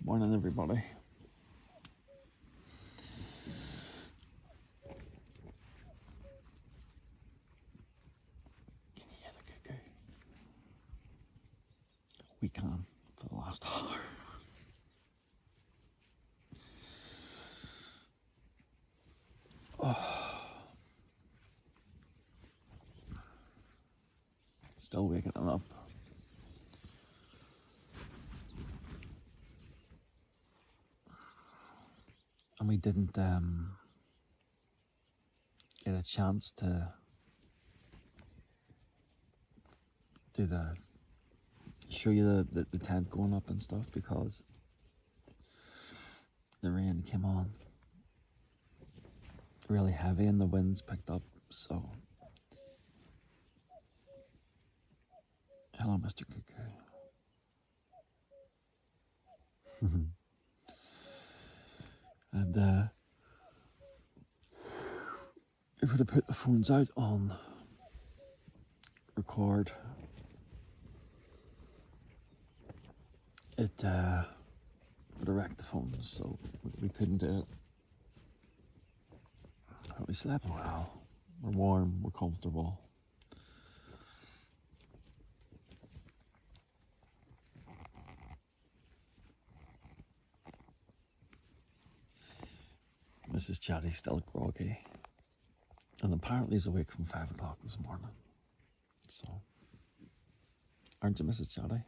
Morning, everybody. Can you hear the cuckoo? We can for the last hour. Still waking him up. And we didn't get a chance to do show you the tent going up and stuff because the rain came on really heavy and the winds picked up, so hello, Mr. Cuckoo. And if we'd have put the phones out on record, it would have wrecked the phones, so we couldn't do it. But we slept well. We're warm, we're comfortable. Mrs. Chatty's still groggy. And apparently he's awake from 5 o'clock this morning. So, aren't you, Mrs. Chatty?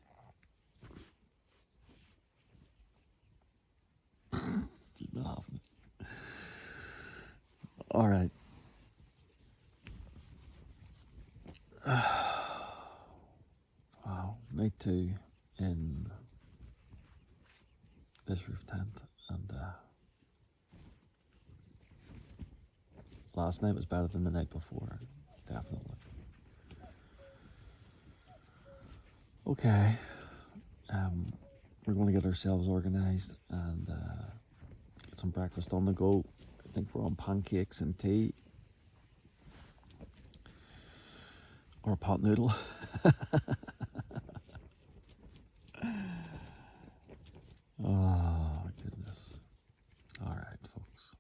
She's not having it. All right. Wow, night 2 in this roof tent, and last night was better than the night before, definitely. Okay, we're going to get ourselves organised and get some breakfast on the go. I think we're on pancakes and tea. Or a pot noodle. Oh, goodness. All right, folks.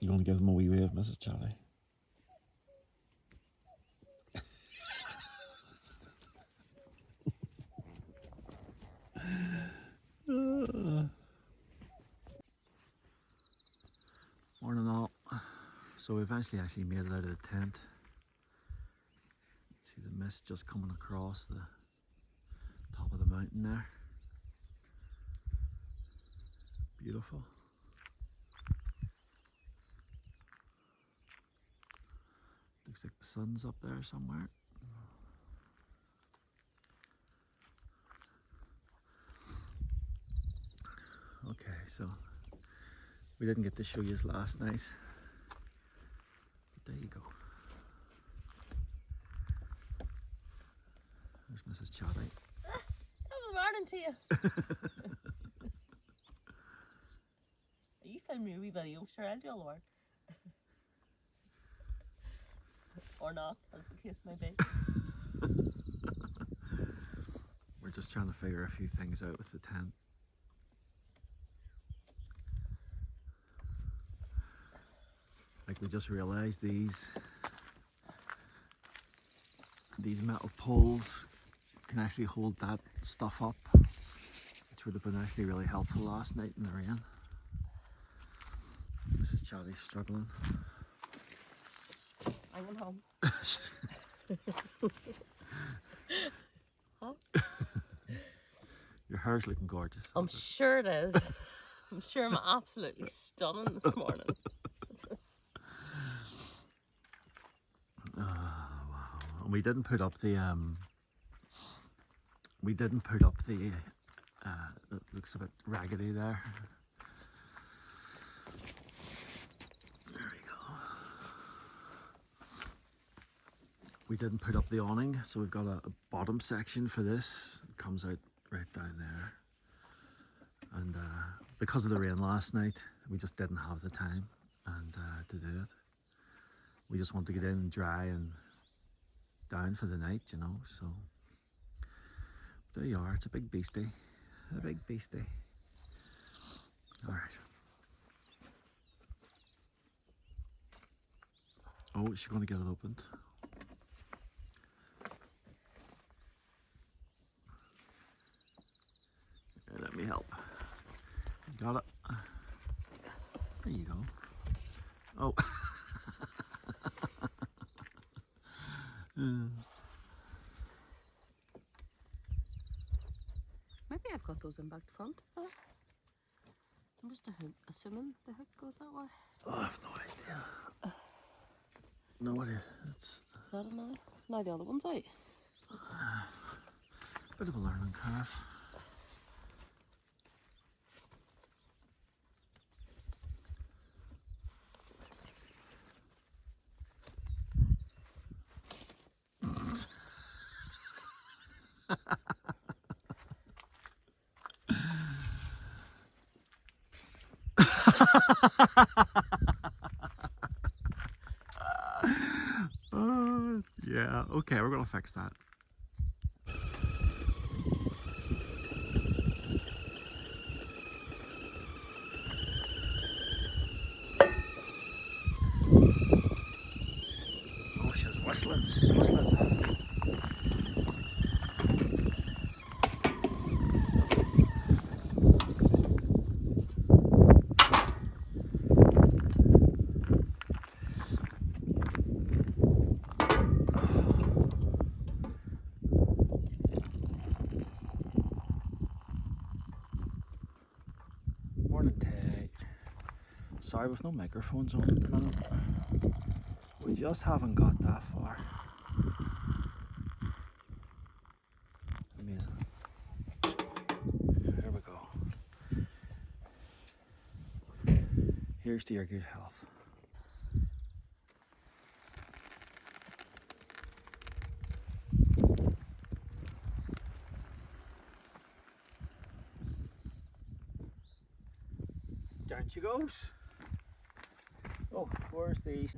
You want to give them a wee wave, Mrs. Charlie? Morning all. So we eventually actually made it out of the tent. See the mist just coming across the top of the mountain there. Beautiful. Looks like the sun's up there somewhere. Okay, so we didn't get to show you last night. But there you go. There's Mrs. Chatty. Good morning to you. You filmed me a wee video, sure I'll do all the work. Or not, as the case may be. We're just trying to figure a few things out with the tent. Like we just realised these metal poles can actually hold that stuff up, which would have been actually really helpful last night in the rain. Mrs. Chatty's struggling. I went home. Huh? Your hair's looking gorgeous. I'm sure it is. I'm sure I'm absolutely stunning this morning. Wow. And we didn't put up the it looks a bit raggedy there. There we go. We didn't put up the awning, so we've got a bottom section for this. It comes out right down there. And because of the rain last night, we just didn't have the time to do it. We just want to get in and dry and down for the night, you know. So there you are. It's a big beastie. A big beastie. All right. Oh, she's going to get it opened. Here, let me help. Got it. There you go. Oh. Maybe I've got those in back front. I'm just assuming the hook goes that way. Oh, I have no idea. No idea. It's Is that it now? Now the other one's out. a bit of a learning curve. Yeah, okay, we're gonna fix that. Oh, she's whistling, she's whistling. Morning, Tay. Sorry, with no microphones on at the minute. We just haven't got that far. Amazing. Here we go. Here's to your good health. Down she goes. Oh, where's the east?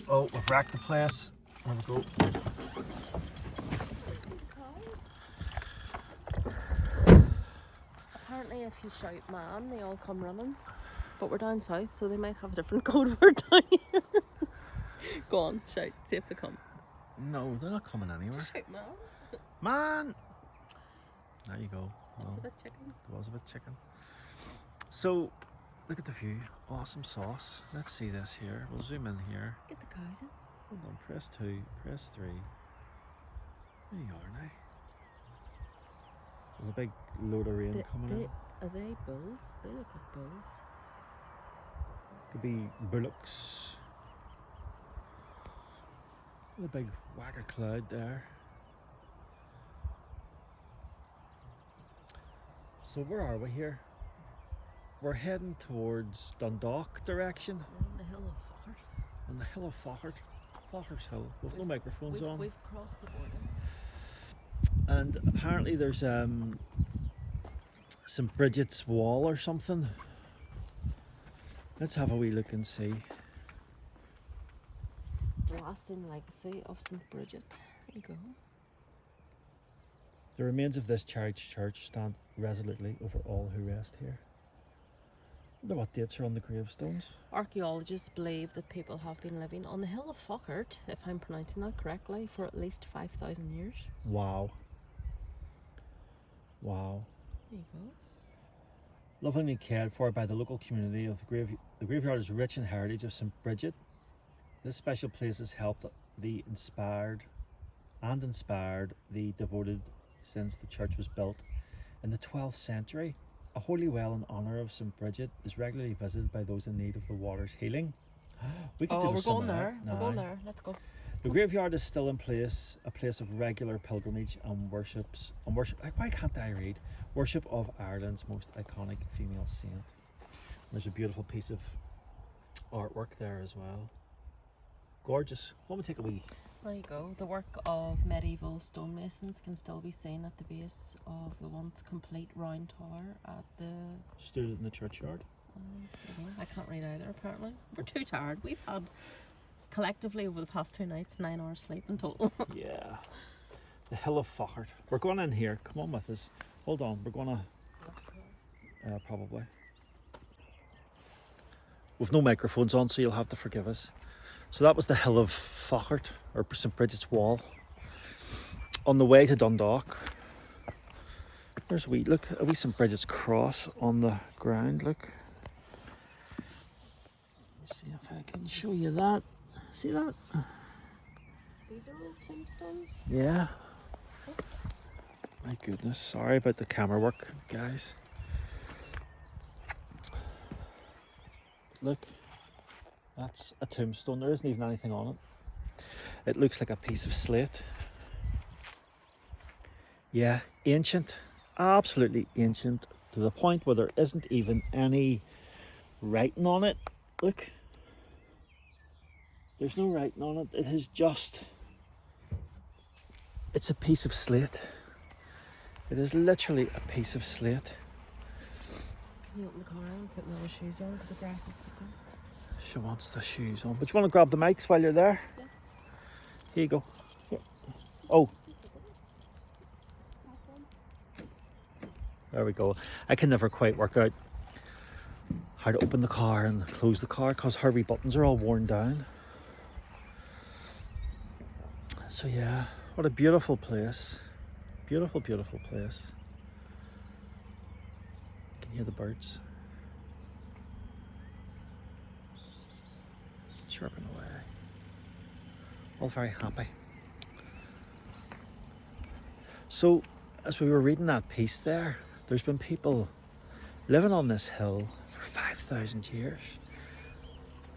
Oh, we've wrecked the place. There we go. Apparently if you shout man, they all come running. But we're down south, so they might have a different code word down here. Go on, shout, see if they come. No, they're not coming anywhere. Shout man. Man! There you go. It's No, a bit chicken. it was a bit chicken. So, look at the view. Awesome sauce. Let's see this here. We'll zoom in here. Get the cows in. Hold on, press 2, press 3. There you are now. There's a big load of rain coming in. Are they bulls? They look like bulls. Could be bullocks. A big whack of cloud there. So where are we here? We're heading towards Dundalk direction. We're on the hill of Fochart. On the hill of Fochart. Fochart's Hill. With no microphones on. We've crossed the border. And apparently there's St. Bridget's wall or something. Let's have a wee look and see. Lasting legacy of St. Bridget. There you go. The remains of this church stand resolutely over all who rest here. I wonder what dates are on the gravestones. Archaeologists believe that people have been living on the hill of Fochart, if I'm pronouncing that correctly, for at least 5,000 years. Wow. Wow. There you go. Lovingly cared for by the local community of the graveyard is rich in heritage of St. Bridget. This special place has helped inspired the devoted since the church was built in the 12th century. A holy well in honour of St. Bridget is regularly visited by those in need of the water's healing. We could do we're going some there. now. We're going there. Let's go. The graveyard is still in place, a place of regular pilgrimage and worship. Why can't I read? Worship of Ireland's most iconic female saint. There's a beautiful piece of artwork there as well. Gorgeous. Why don't we take a wee? There you go. The work of medieval stonemasons can still be seen at the base of the once complete round tower at the... Stood in the churchyard. I can't read either, apparently. We're too tired. We've had, collectively, over the past 2 nights, 9 hours sleep in total. Yeah. The Hill of Fochart. We're going in here. Come on with us. Hold on. We're going to... probably. We've no microphones on, so you'll have to forgive us. So that was the Hill of Fochart, or St Bridget's Wall. On the way to Dundalk, there's a wee St Bridget's cross on the ground, look. Let's see if I can show you that. See that? These are old tombstones? Yeah. My goodness, sorry about the camera work, guys. Look, that's a tombstone. There isn't even anything on it. It looks like a piece of slate. Yeah, ancient, absolutely ancient, to the point where there isn't even any writing on it. Look, there's no writing on it. It is just, it's a piece of slate. It is literally a piece of slate. Can you open the car and put my other shoes on because the grass is sticking? She wants the shoes on. But you want to grab the mics while you're there? Yeah. Here you go. Here. Oh. There we go. I can never quite work out how to open the car and close the car because her wee buttons are all worn down. So yeah, what a beautiful place. Beautiful, beautiful place. You can hear the birds chirping away. All very happy. So, as we were reading that piece there, there's been people living on this hill for 5,000 years.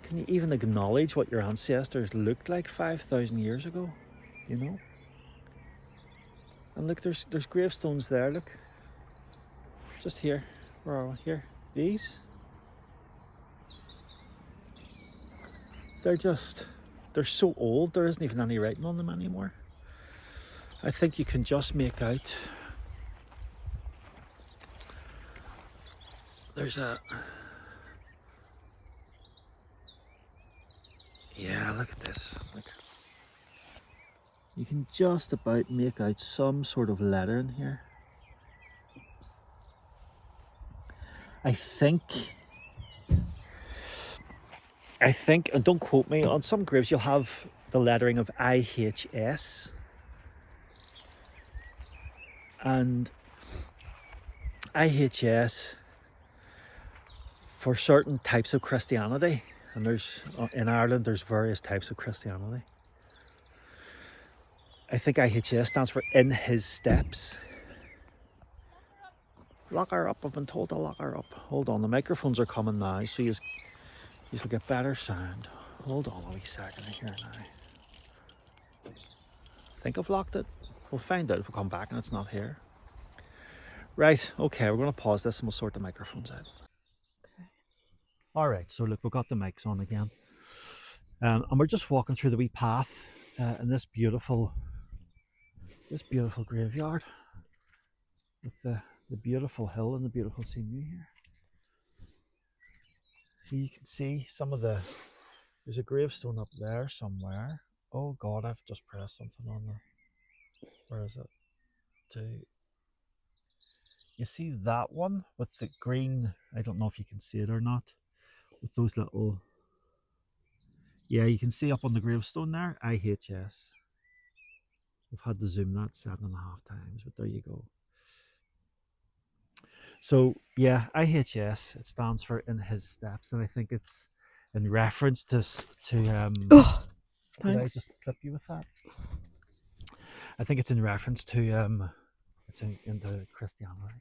Can you even acknowledge what your ancestors looked like 5,000 years ago? You know? And look, there's gravestones there, look. Just here. Where are we? Here. These. They're so old, there isn't even any writing on them anymore. I think you can just make out there's a... Yeah, look at this. Look. You can just about make out some sort of letter in here. I think, and don't quote me, on some graves you'll have the lettering of IHS. And IHS for certain types of Christianity, and there's in Ireland there's various types of Christianity. I think IHS stands for in his steps. Lock her up, I've been told to lock her up. Hold on, the microphones are coming now, so you'll get better sound. Hold on a wee second here now. I think I've locked it. We'll find out if we come back and it's not here. Right, okay, we're going to pause this and we'll sort the microphones out. Okay. Alright, so look, we've got the mics on again. And we're just walking through the wee path in this beautiful graveyard with the beautiful hill and the beautiful scenery here. So you can see some of there's a gravestone up there somewhere. Oh God, I've just pressed something on there. Where is it? You see that one with the green, I don't know if you can see it or not, with those little, yeah, you can see up on the gravestone there, IHS. I've had to zoom that 7.5 times, but there you go. So yeah, IHS, it stands for in his steps, and I think it's in reference to Oh, did I thanks. just clip you with that? I think it's in reference to it's into Christianity.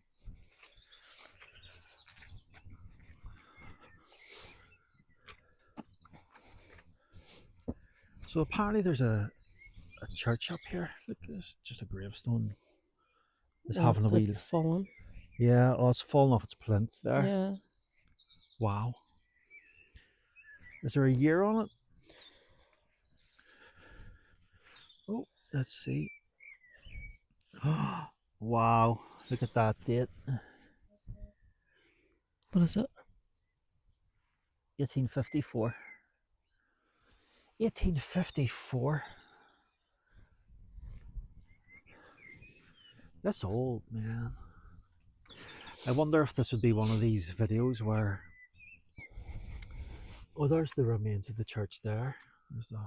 So apparently there's a church up here. Look, there's just a gravestone. It's having a wheel. It's fallen. Yeah, oh, it's fallen off its plinth there. Yeah. Wow. Is there a year on it? Oh, let's see. Wow, look at that date. What is it? 1854. 1854. That's old, man. I wonder if this would be one of these videos where... Oh, there's the remains of the church there. There's the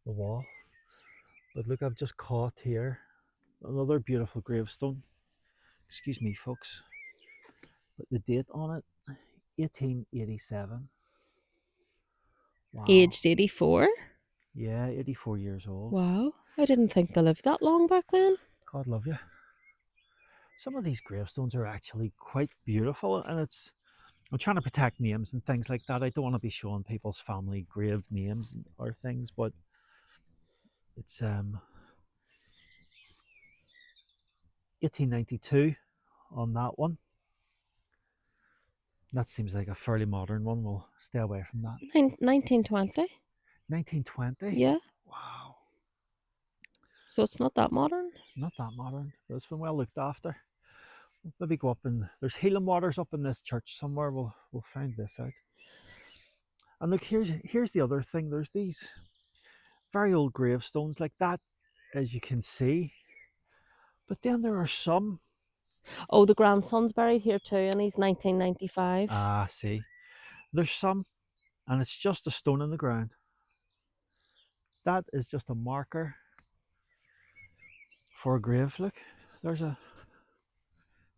wall. But look, I've just caught here another beautiful gravestone. Excuse me, folks. But the date on it, 1887. Wow. Aged 84? Yeah, 84 years old. Wow. I didn't think they lived that long back then. God love you. Some of these gravestones are actually quite beautiful, and I'm trying to protect names and things like that. I don't want to be showing people's family grave names or things, but it's 1892 on that one. That seems like a fairly modern one. We'll stay away from that. 1920? 1920? Yeah. Wow. So it's not that modern? Not that modern, but it's been well looked after. We'll maybe go up and there's healing waters up in this church somewhere. We'll find this out. And look, here's the other thing. There's these very old gravestones like that, as you can see. But then there are some. Oh, the grandson's buried here too, and he's 1995. Ah, see. There's some, and it's just a stone in the ground. That is just a marker for a grave. Look, there's a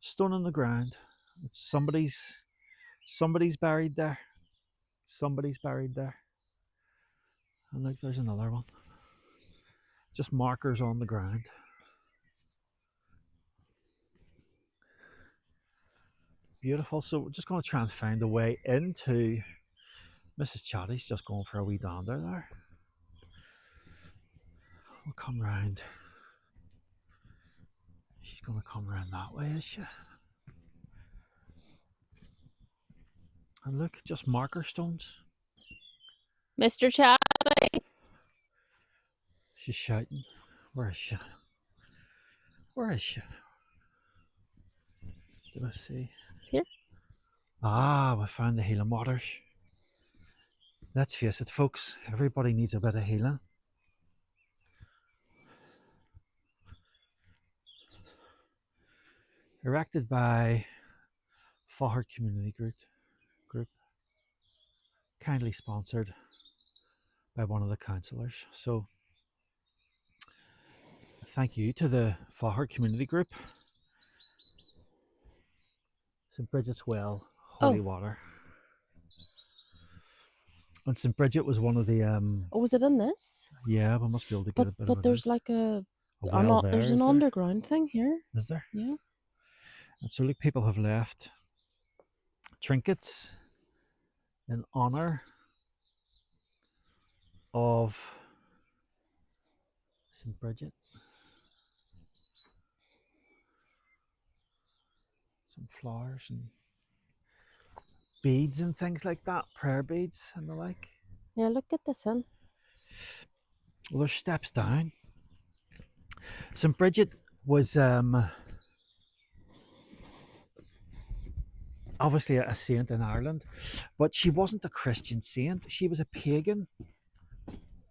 stone in the ground. It's somebody's buried there. Somebody's buried there. And look, there's another one. Just markers on the ground. Beautiful. So we're just going to try and find a way into... Mrs. Chatty's just going for a wee dander there. We'll come round. She's going to come round that way, is she? And look, just marker stones. Mr. Chatty! She's shouting. Where is she? Where is she? Did I see? It's here. Ah, we found the healing waters. Let's face it, folks. Everybody needs a bit of healing. Erected by Faughart Community Group. Kindly sponsored by one of the councillors. So thank you to the Faughart Community Group. St. Bridget's Well, Holy Water. And St. Bridget was one of the... Oh, was it in this? Yeah, we must be able to get a bit of it. But there's like a well there, there's an underground thing here. Is there? Yeah. And so look, people have left trinkets in honour of St. Bridget. Some flowers and beads and things like that, prayer beads and the like. Yeah, look at this in. Well, there's steps down. St. Bridget was obviously a saint in Ireland, but she wasn't a Christian saint. She was a pagan.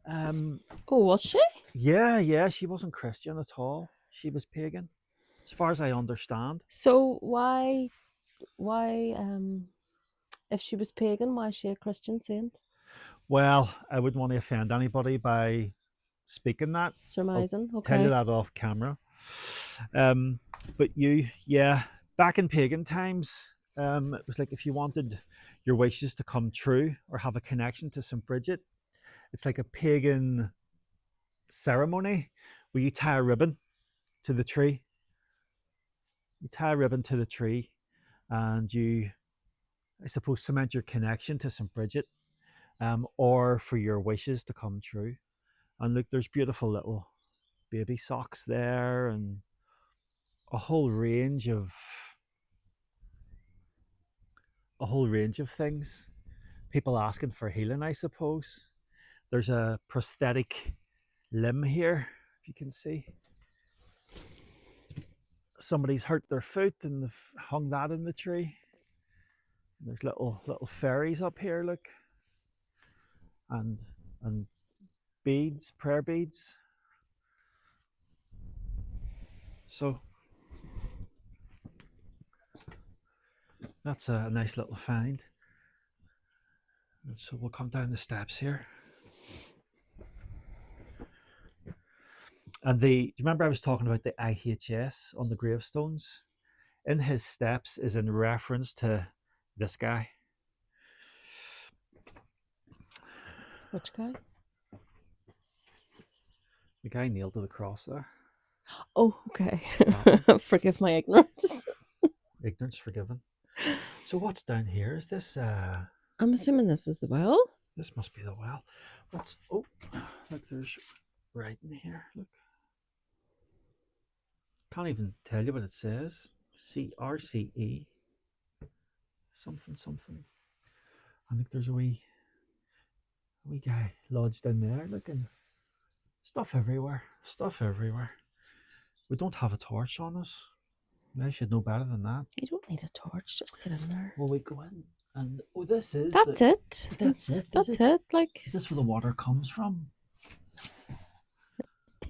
Oh, was she? Yeah, she wasn't Christian at all. She was pagan, as far as I understand. So why if she was pagan, why is she a Christian saint? Well, I wouldn't want to offend anybody by speaking that. Surmising, I'll okay. tell you that off camera. But back in pagan times, it was like if you wanted your wishes to come true or have a connection to St. Bridget, it's like a pagan ceremony where you tie a ribbon to the tree. You tie a ribbon to the tree and you, I suppose, cement your connection to St. Bridget, or for your wishes to come true. And look, there's beautiful little baby socks there and a whole range of things. People asking for healing, I suppose. There's a prosthetic limb here, if you can see. Somebody's hurt their foot and they've hung that in the tree. There's little fairies up here, look, and beads, prayer beads. So that's a nice little find. And so we'll come down the steps here. And do you remember I was talking about the IHS on the gravestones? In his steps is in reference to this guy. Which guy? The guy nailed to the cross there. Oh, okay. That Forgive my ignorance. Ignorance forgiven. So what's down here? Is this I'm assuming this is the well. this must be the well. What's oh look, there's writing here. Look. Can't even tell you what it says. CRCE. Something something. I think there's a wee guy lodged in there looking. Stuff everywhere. Stuff everywhere. We don't have a torch on us. I should know better than that. You don't need a torch, just get in there. Well, we go in and oh, this is That's it. That's it. That's it. Like, Is this where the water comes from?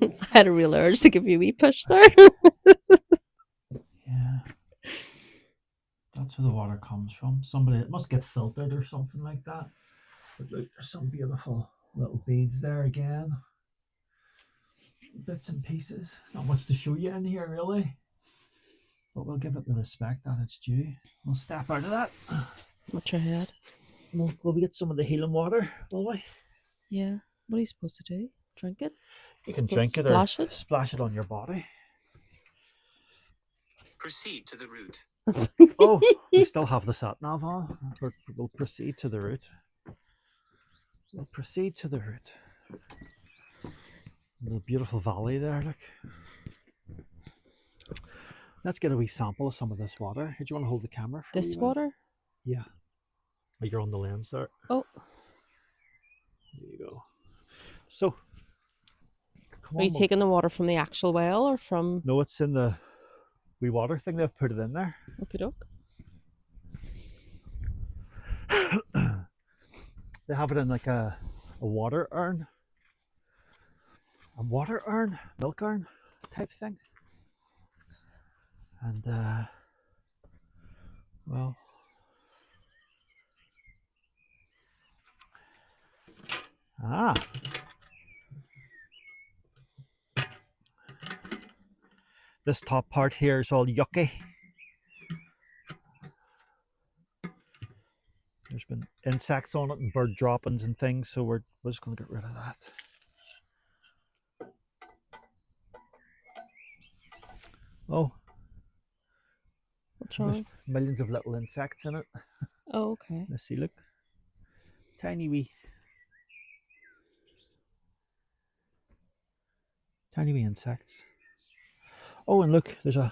I had a real urge to give you a wee push there. Yeah. That's where the water comes from. Somebody, it must get filtered or something like that. But look, there's some beautiful little beads there again. Bits and pieces. Not much to show you in here, really. But we'll give it the respect that it's due. We'll step out of that. What's your head? Will we get some of the healing water, will we? Yeah. What are you supposed to do? Drink it? You can Supposed drink it splash or it? splash it on your body. Proceed to the route. Oh, we still have the sat nav on. We'll proceed to the route. We'll proceed to the route. The beautiful valley there, look. Let's get a wee sample of some of this water. Do you want to hold the camera for This a wee while? water? Yeah. Oh, you're on the lens there. Oh. There you go. So, come Are you on, taking the water from the actual well or from... No, it's in the wee water thing. They've put it in there. Okie doke. They have it in like a water urn. A water urn, milk urn type thing. And, well, this top part here is all yucky. There's been insects on it and bird droppings and things, so we're just going to get rid of that. Oh, What's there's wrong? millions of little insects in it. Oh, okay. Let's see, look. Tiny wee insects. Oh, and look, there's a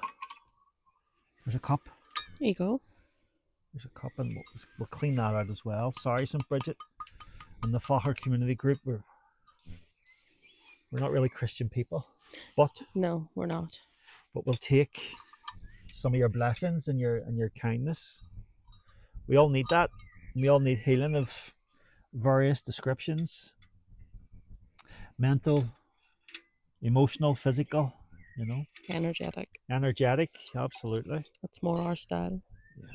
cup. There you go. There's a cup, and we'll clean that out as well. Sorry, St. Bridget and the Fahar community group. We're not really Christian people, but No, we're not. we'll take some of your blessings and your kindness. We all need that. We all need healing of various descriptions: mental, emotional, physical. You know, energetic. Absolutely. That's more our style. Yeah.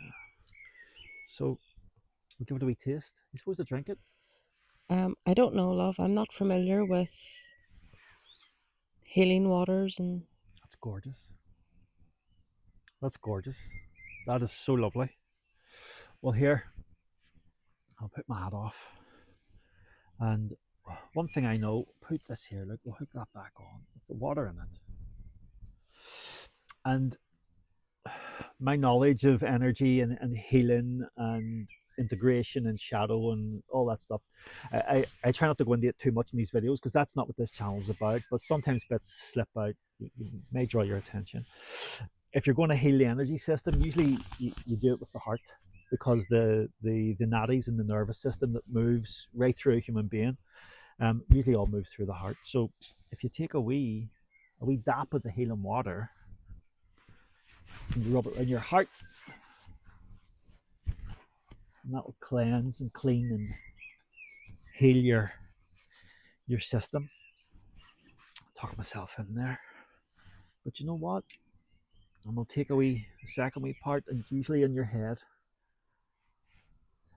So we'll give it a wee taste. You're supposed to drink it. I don't know, love. I'm not familiar with healing waters and... That's gorgeous. That's gorgeous. That is so lovely. Well, here, I'll put my hat off. And one thing I know, put this here, look, we'll hook that back on with the water in it. And my knowledge of energy and healing and integration and shadow and all that stuff, I try not to go into it too much in these videos because that's not what this channel is about, but sometimes bits slip out. You may draw your attention. If you're going to heal the energy system, usually you do it with the heart, because the nadis in the nervous system that moves right through a human being usually all moves through the heart. So if you take a wee dap of the healing water and you rub it in your heart, and that will cleanse and clean and heal your system. Talk myself in there, but you know what? I'm gonna take a second wee part, and it's usually in your head.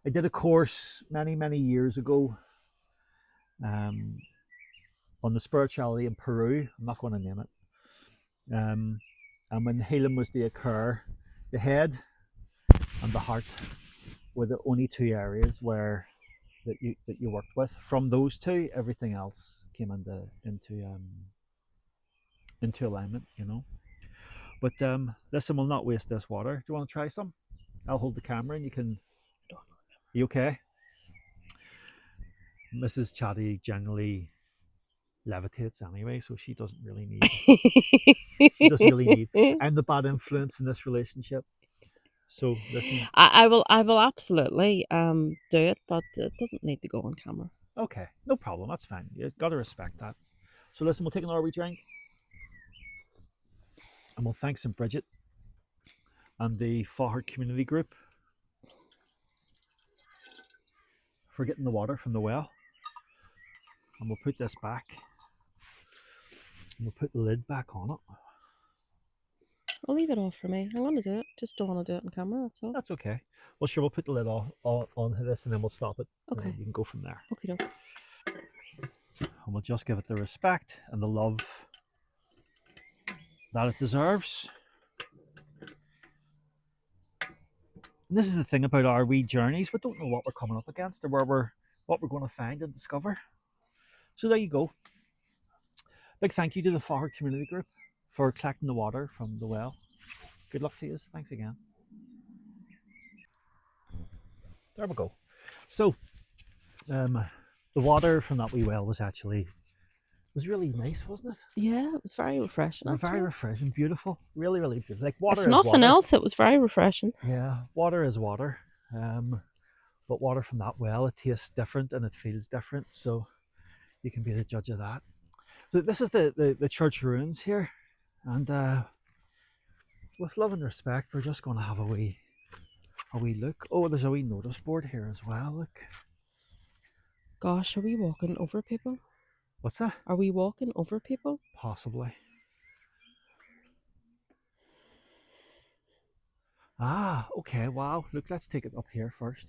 I did a course many years ago um, on the spirituality in Peru. I'm not going to name it. And when healing was to occur, the head and the heart were the only two areas where that you worked with. From those two, everything else came into alignment. You know. But listen, we'll not waste this water. Do you want to try some? I'll hold the camera, and you can. Are you okay? Mrs. Chatty generally levitates anyway, so she doesn't really need. She doesn't really need. I'm the bad influence in this relationship. So listen. I will absolutely do it, but it doesn't need to go on camera. Okay, no problem. That's fine. You've got to respect that. So listen, we'll take another wee drink, and we'll thank St. Bridget and the Faughart Community Group for getting the water from the well. And we'll put this back. And we'll put the lid back on it. I'll leave it off for me. I'm going to do it. Just don't want to do it on camera, that's all. That's okay. Well, sure, we'll put the lid onto this, and then we'll stop it. Okay. You can go from there. Okay, doke. And we'll just give it the respect and the love that it deserves. And this is the thing about our wee journeys. We don't know what we're coming up against or what we're going to find and discover. So there you go. Big thank you to the Faughart Community Group for collecting the water from the well. Good luck to you. Thanks again. There we go. So the water from that wee well was really nice, wasn't it? Yeah, it was very refreshing. Very refreshing, beautiful, really beautiful. Like water. If nothing else, it was very refreshing. Yeah, water is water. But water from that well, it tastes different and it feels different. So you can be the judge of that. So this is the church ruins here, and with love and respect, we're just going to have a wee look. Oh, there's a wee notice board here as well. Look. Gosh, are we walking over people? What's that? Are we walking over people? Possibly. Ah, okay, wow. Look, let's take it up here first.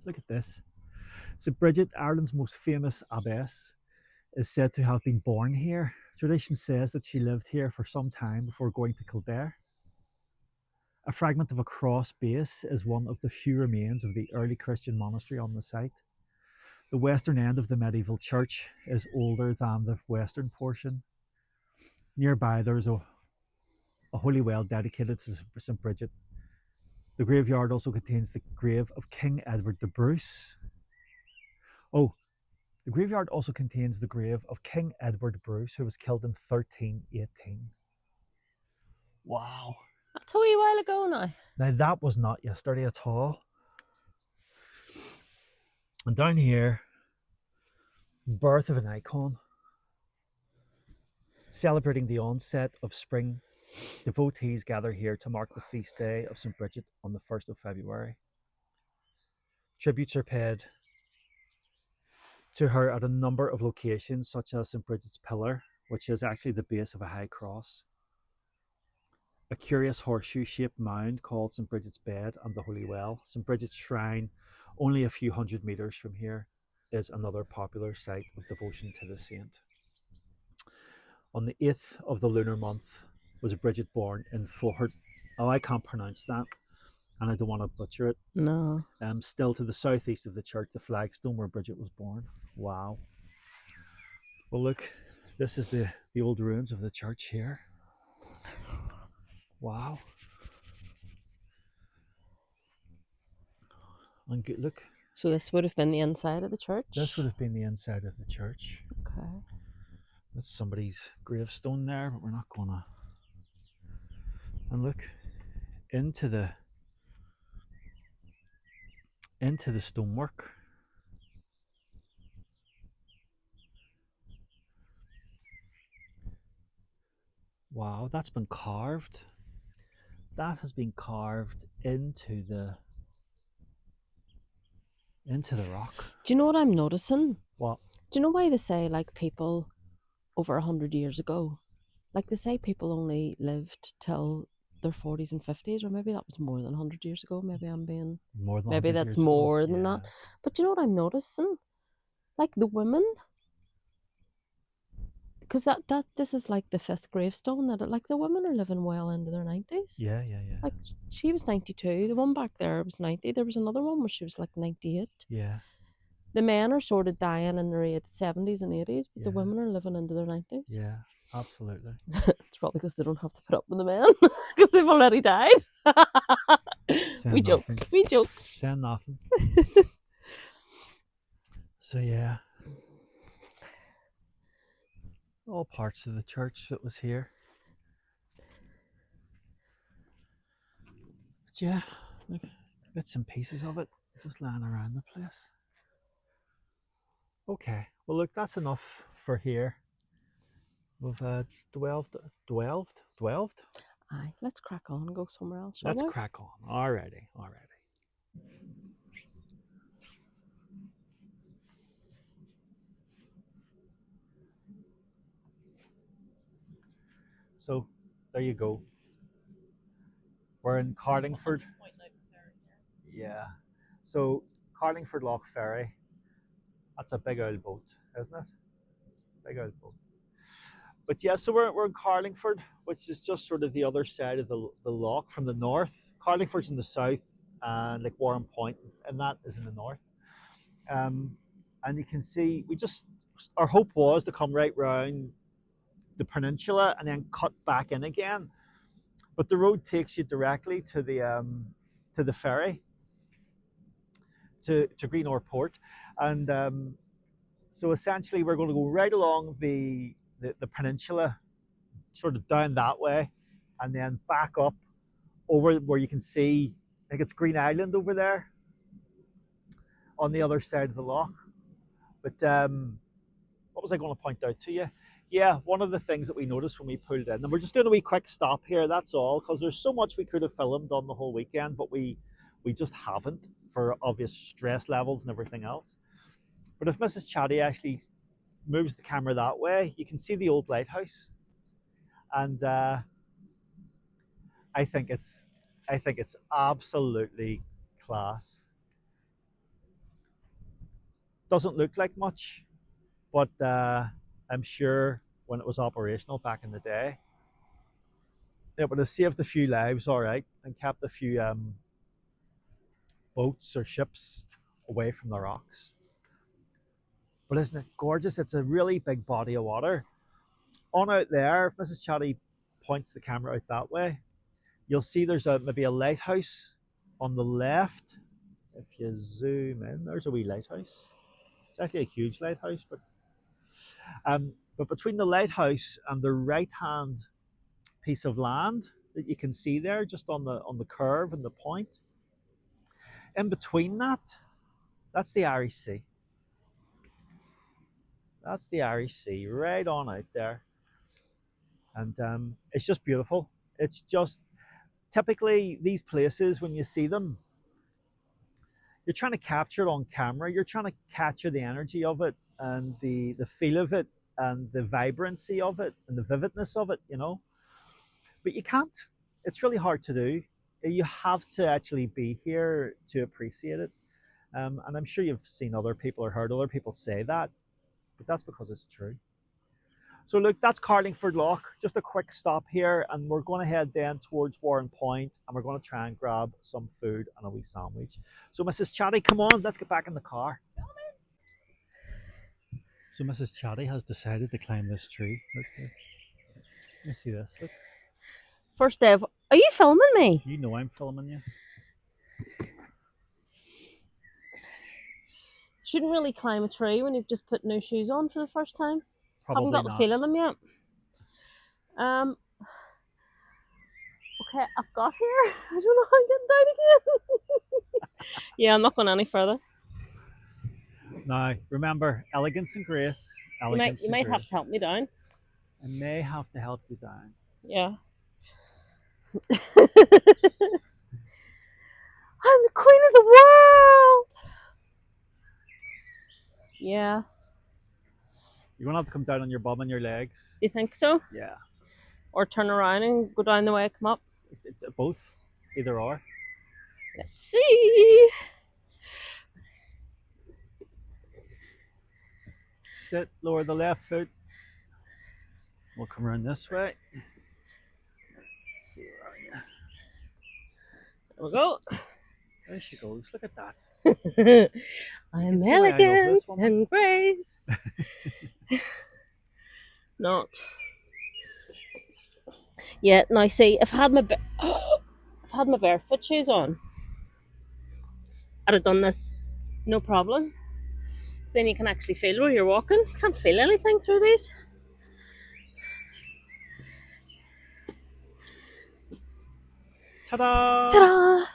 Look at this. St. Bridget, Ireland's most famous abbess, is said to have been born here. Tradition says that she lived here for some time before going to Kildare. A fragment of a cross base is one of the few remains of the early Christian monastery on the site. The western end of the medieval church is older than the western portion. Nearby there's a holy well dedicated to St. Bridget. The graveyard also contains the grave of King Edward the Bruce. The graveyard also contains the grave of King Edward Bruce, who was killed in 1318. Wow. That's a wee while ago now. Now that was not yesterday at all. And down here, birth of an icon. Celebrating the onset of spring, devotees gather here to mark the feast day of St. Bridget on the 1st of February. Tributes are paid to her at a number of locations, such as St. Bridget's Pillar, which is actually the base of a high cross, a curious horseshoe-shaped mound called St. Bridget's Bed, and the Holy Well. St. Bridget's Shrine, only a few hundred metres from here, is another popular site of devotion to the saint. On the 8th of the lunar month was Bridget born in Faughart. Oh, I can't pronounce that, and I don't want to butcher it. No. Still to the southeast of the church, the flagstone where Bridget was born. Wow. Well, look, this is the old ruins of the church here. Wow. And good, look. So this would have been the inside of the church? This would have been the inside of the church. Okay. That's somebody's gravestone there, but we're not gonna. And look, into the stonework. Wow, that's been carved. That has been carved into the into the rock. Do you know what I'm noticing? What? Do you know why they say like people over 100 years ago, like they say people only lived till their 40s and 50s, or maybe that was more than 100 years ago. Maybe I'm being, More than maybe 100 that's years ago. more than that. Yeah. But do you know what I'm noticing? Like the women, because this is like the fifth gravestone that like the women are living well into their 90s. Yeah. Like she was 92, the one back there was 90, there was another one where she was like 98. Yeah. The men are sort of dying in their 70s and 80s, but the Yeah. women are living into their 90s. Yeah. Absolutely. It's probably because they don't have to put up with the men because they've already died. We jokes. Saying nothing. So yeah, all parts of the church that was here. But yeah, look, bits and pieces of it just lying around the place. Okay, well look, that's enough for here. We've dwelled. Aye, let's crack on and go somewhere else, shall Let's we? crack on. Alrighty. So there you go. We're in Carlingford. Yeah. So Carlingford Loch Ferry. That's a big old boat, isn't it? Big old boat. But yeah, so we're in Carlingford, which is just sort of the other side of the loch from the north. Carlingford's in the south, and like Warren Point, and that is in the north. And you can see our hope was to come right round the peninsula and then cut back in again. But the road takes you directly to the ferry, to Greenore Port, and so essentially we're going to go right along the peninsula, sort of down that way, and then back up over where you can see, I think it's Green Island over there on the other side of the loch. But what was I going to point out to you? Yeah, one of the things that we noticed when we pulled in, and we're just doing a wee quick stop here, that's all, because there's so much we could have filmed on the whole weekend, but we just haven't for obvious stress levels and everything else. But if Mrs. Chatty actually moves the camera that way, you can see the old lighthouse, and I think it's absolutely class. Doesn't look like much, but I'm sure when it was operational back in the day, it would have saved a few lives, all right, and kept a few boats or ships away from the rocks. But isn't it gorgeous? It's a really big body of water. On out there, if Mrs. Chatty points the camera out that way, you'll see there's maybe a lighthouse on the left. If you zoom in, there's a wee lighthouse. It's actually a huge lighthouse, but between the lighthouse and the right hand piece of land that you can see there, just on the curve and the point, in between that's the Irish Sea. That's the Irish Sea right on out there, and it's just beautiful. It's just typically these places, when you see them, you're trying to capture it on camera. You're trying to capture the energy of it and the feel of it and the vibrancy of it and the vividness of it, But you can't. It's really hard to do. You have to actually be here to appreciate it. And I'm sure you've seen other people or heard other people say that, but that's because it's true. So look, that's Carlingford Loch. Just a quick stop here, and we're going to head then towards Warren Point, and we're going to try and grab some food and a wee sandwich. So Mrs. Chatty, come on, let's get back in the car. So Mrs. Chatty has decided to climb this tree. Look here. Let's see this. Look. First Dev, are you filming me? You know I'm filming you. Shouldn't really climb a tree when you've just put new shoes on for the first time. Probably Haven't got not. the feel of them yet. Okay, I've got here. I don't know how I'm getting down again. Yeah, I'm not going any further. Now, remember, elegance and grace. You might have to help me down. I may have to help you down. Yeah. I'm the queen of the world. Yeah. You're gonna have to come down on your bum and your legs. You think so? Yeah. Or turn around and go down the way I come up? Both. Either or. Let's see. Sit, lower the left foot. We'll come around this way. Let's see, where are you? There we go. There she goes. Look at that. I'm see why I love this elegance woman. and grace. Not. Yeah, now see, if I had my if I had my barefoot shoes on, I'd have done this no problem. Then you can actually feel where you're walking. You can't feel anything through these. Ta-da! Ta-da!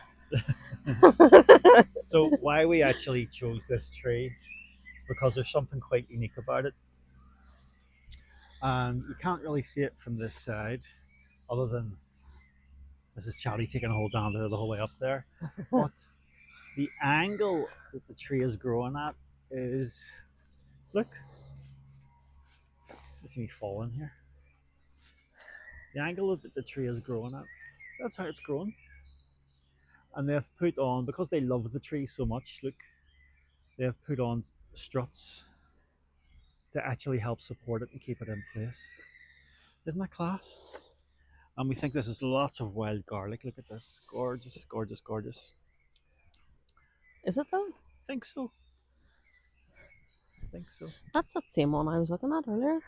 So why we actually chose this tree is because there's something quite unique about it. And you can't really see it from this side, other than Mrs. Chatty taking a whole down there the whole way up there. But the angle that the tree is growing at is, look, you see me falling here. The angle that the tree is growing at, that's how it's growing. And they've put on, because they love the tree so much, look, they've put on struts to actually help support it and keep it in place. Isn't that class? And we think this is lots of wild garlic. Look at this. Gorgeous, gorgeous, gorgeous. Is it though? I think so. I think so. That's that same one I was looking at earlier.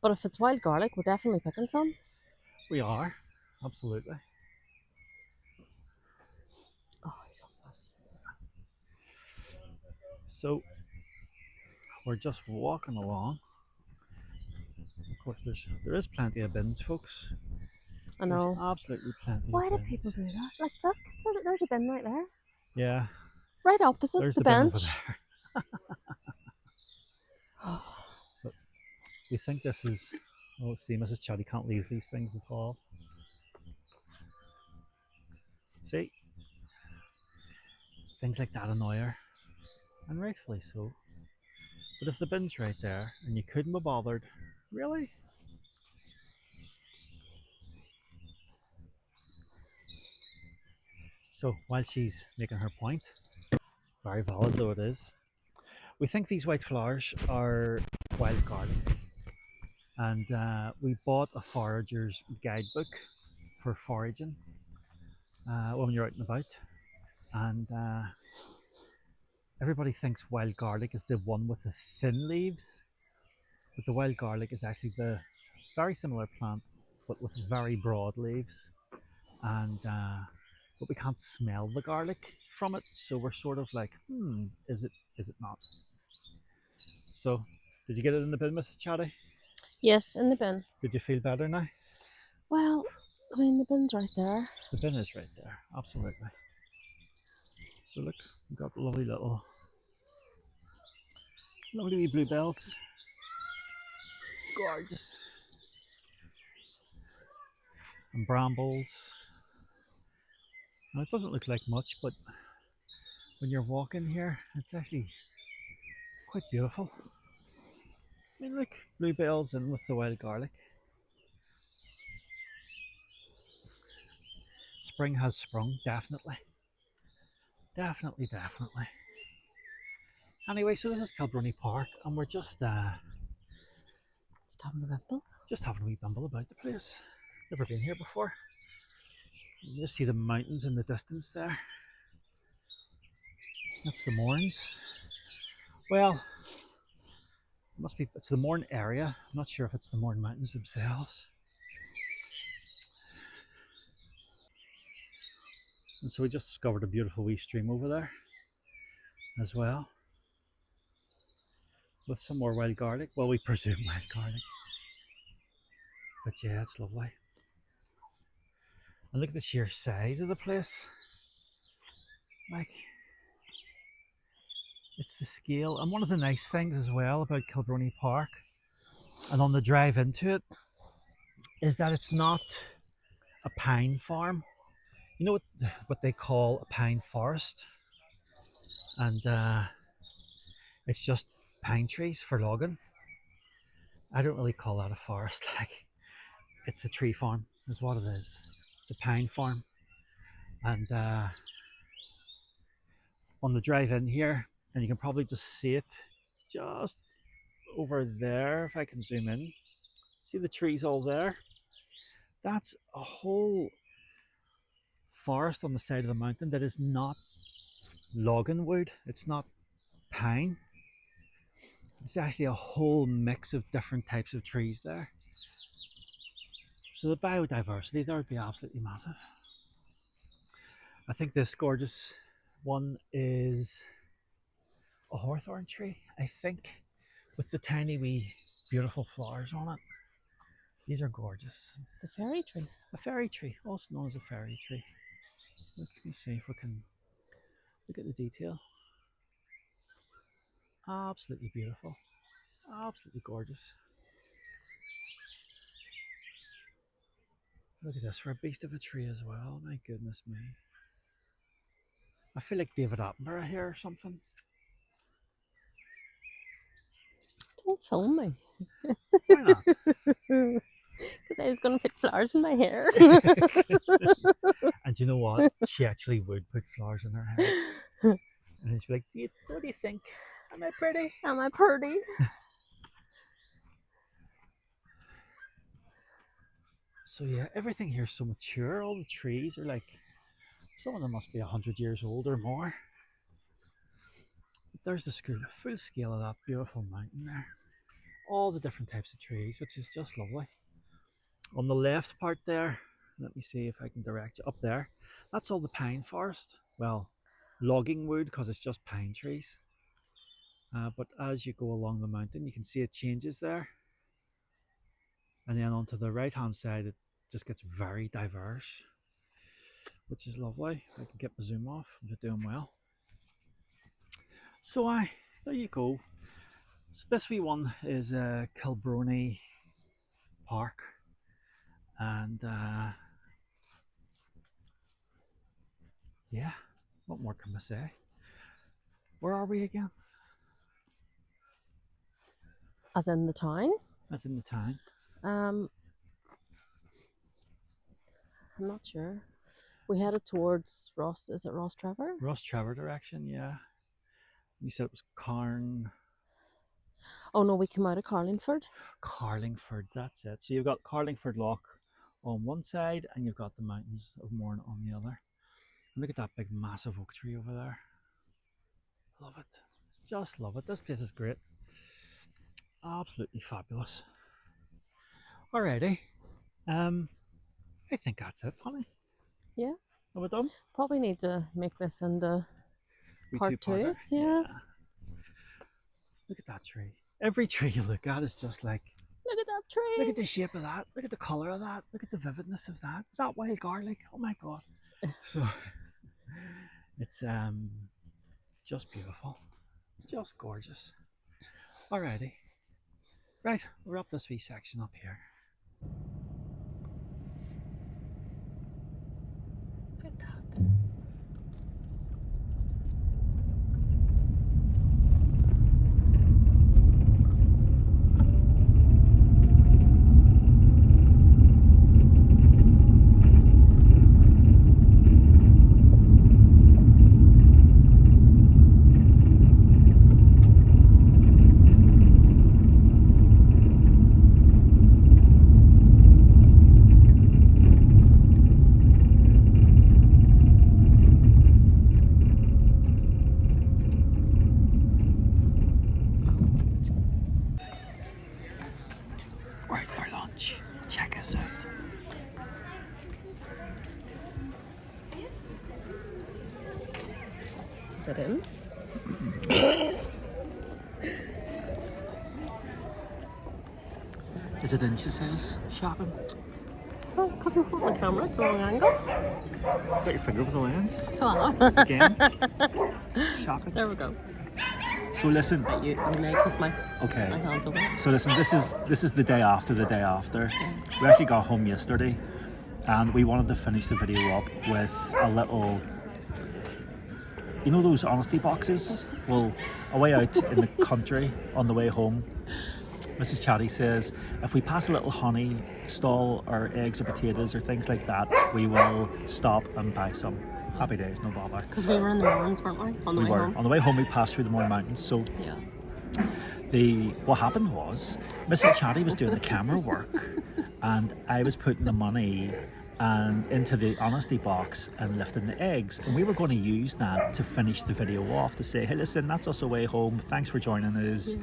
But if it's wild garlic, we're definitely picking some. We are. Absolutely. Oh, he's on this. So we're just walking along. Of course, there is plenty of bins, folks. I know. There's absolutely plenty Why of do bins. people do that? Like, look, there's a bin right there. Yeah. Right opposite There's the bin over bench. there. But we think this is, oh, see, Mrs. Chatty can't leave these things at all. See? Things like that annoy her. And rightfully so. But if the bin's right there and you couldn't be bothered, really? So while she's making her point, very valid though it is, we think these white flowers are wild garlic. And we bought a forager's guidebook for foraging when you're out and about. And everybody thinks wild garlic is the one with the thin leaves, but the wild garlic is actually the very similar plant, but with very broad leaves. And but we can't smell the garlic from it, so we're sort of like, is it not? So, did you get it in the bin, Mrs. Chatty? Yes, in the bin. Did you feel better now? Well, I mean, the bin's right there. The bin is right there, absolutely. So look, we've got lovely wee bluebells. Gorgeous. And brambles. Now it doesn't look like much, but when you're walking here, it's actually quite beautiful. I mean, look, bluebells in with the wild garlic. Spring has sprung, definitely. Definitely. Anyway, so this is Kilbroney Park, and we're just having a bimble. Just having a wee bimble about the place. Never been here before. You just see the mountains in the distance there. That's the Mourns. Well, it's the Mourne area. I'm not sure if it's the Mourne Mountains themselves. And so we just discovered a beautiful wee stream over there as well, with some more wild garlic. Well, we presume wild garlic. But yeah, it's lovely. And look at the sheer size of the place. Like, it's the scale. And one of the nice things as well about Kilbroney Park and on the drive into it is that it's not a pine farm. You know what they call a pine forest? And It's just pine trees for logging. I don't really call that a forest. Like, it's a tree farm is what it is. It's a pine farm. And on the drive in here, and you can probably just see it just over there if I can zoom in. See the trees all there? That's a whole forest on the side of the mountain that is not logging wood. It's not pine. It's actually a whole mix of different types of trees there. So the biodiversity there would be absolutely massive. I think this gorgeous one is a hawthorn tree, I think, with the tiny wee beautiful flowers on it. These are gorgeous. It's a fairy tree. A fairy tree, also known as a fairy tree. Let me see if we can look at the detail. Absolutely beautiful. Absolutely gorgeous. Look at this, for a beast of a tree as well. My goodness me. I feel like David Attenborough here or something. Don't film me. Why not? Because I was going to put flowers in my hair. And you know what? She actually would put flowers in her hair. And then she'd be like, what do you think? Am I pretty? Am I pretty? So yeah, everything here's so mature. All the trees are like, some of them must be 100 years old or more. But there's the full scale of that beautiful mountain there. All the different types of trees, which is just lovely. On the left part there, let me see if I can direct you up there. That's all the pine forest. Well, logging wood, because it's just pine trees. But as you go along the mountain, you can see it changes there. And then onto the right hand side, it just gets very diverse, which is lovely. I can get my zoom off. I'm doing well. So there you go. So this wee one is Kilbroney Park, and yeah, what more can I say? Where are we again? As in the town? That's in the town. I'm not sure. We headed towards Ross. Is it Ross Trevor? Ross Trevor direction, yeah. You said it was Carn. Oh no, we came out of Carlingford. Carlingford, that's it. So you've got Carlingford Loch on one side, and you've got the mountains of Mourne on the other. And look at that big, massive oak tree over there. Love it. Just love it. This place is great. Absolutely fabulous. Alrighty. I think that's it, honey. Yeah. Are we done? Probably need to make this into part two. two-parter? Yeah. Look at that tree. Every tree you look at is just like, Look at that tree. look at the shape of that. Look at the colour of that. Look at the vividness of that. Is that wild garlic? Oh my god. So it's just beautiful. Just gorgeous. Alrighty. Right, we'll wrap this wee section up here. Look at that. We're out for lunch. Check us out. Is that in? Is it in, she says? Shopping? Oh, because I'm holding the camera at the wrong angle. Got your finger over the lens? So I have. Again? Shopping? There we go. So listen. You may because my Okay. hand's over. So listen, this is the day after the day after. We actually got home yesterday, and we wanted to finish the video up with a little you know those honesty boxes? Well, away out in the country on the way home, Mrs. Chatty says, if we pass a little honey stall or eggs or potatoes or things like that, we will stop and buy some. Happy days, no bother. Because we were in the mountains, weren't we? On the way home. On the way home, we passed through the Mourne Mountains. So Yeah. what happened was, Mrs. Chatty was doing the camera work, and I was putting the money into the honesty box and lifting the eggs, and we were going to use that to finish the video off, to say, hey, listen, that's us away home, thanks for joining us,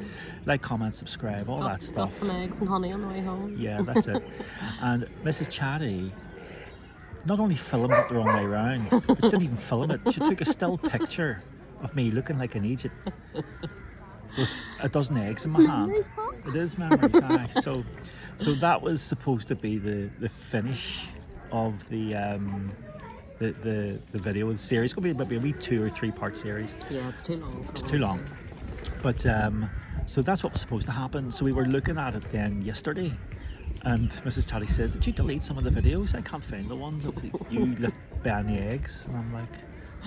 like, comment, subscribe, all that stuff. Got some eggs and honey on the way home. Yeah, that's it. And Mrs. Chatty not only filmed it the wrong way around, but she didn't even film it. She took a still picture of me looking like an idiot with a dozen eggs in my hand. Memories, Pop. It is memories, aye. So that was supposed to be the finish of the video, the series. It's going to be maybe a wee 2 or 3 part series. Yeah, it's too long. It's too long. But so that's what was supposed to happen. So we were looking at it then yesterday, and Mrs. Chatty says, did you delete some of the videos? I can't find the ones of you buying the eggs. And I'm like,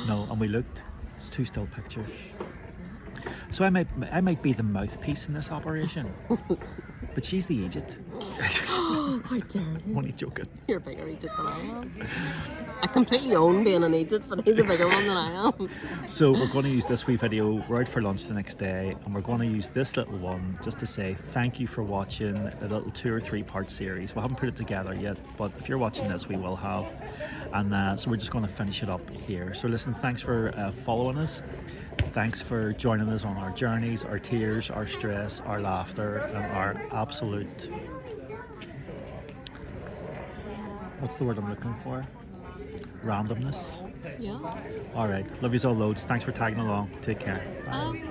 no. And we looked, it's 2 still pictures. So I might be the mouthpiece in this operation, but she's the idiot. How dare you? I'm only joking. You're a bigger idiot than I am. I completely own being an idiot, but he's a bigger one than I am. So we're going to use this wee video. We're out for lunch the next day, and we're going to use this little one just to say thank you for watching a little 2 or 3 part series. We haven't put it together yet, but if you're watching this, we will have. And so we're just going to finish it up here. So listen, thanks for following us. Thanks for joining us on our journeys, our tears, our stress, our laughter, and our absolute... What's the word I'm looking for? Randomness. Yeah. All right. Love yous all loads. Thanks for tagging along. Take care. Bye.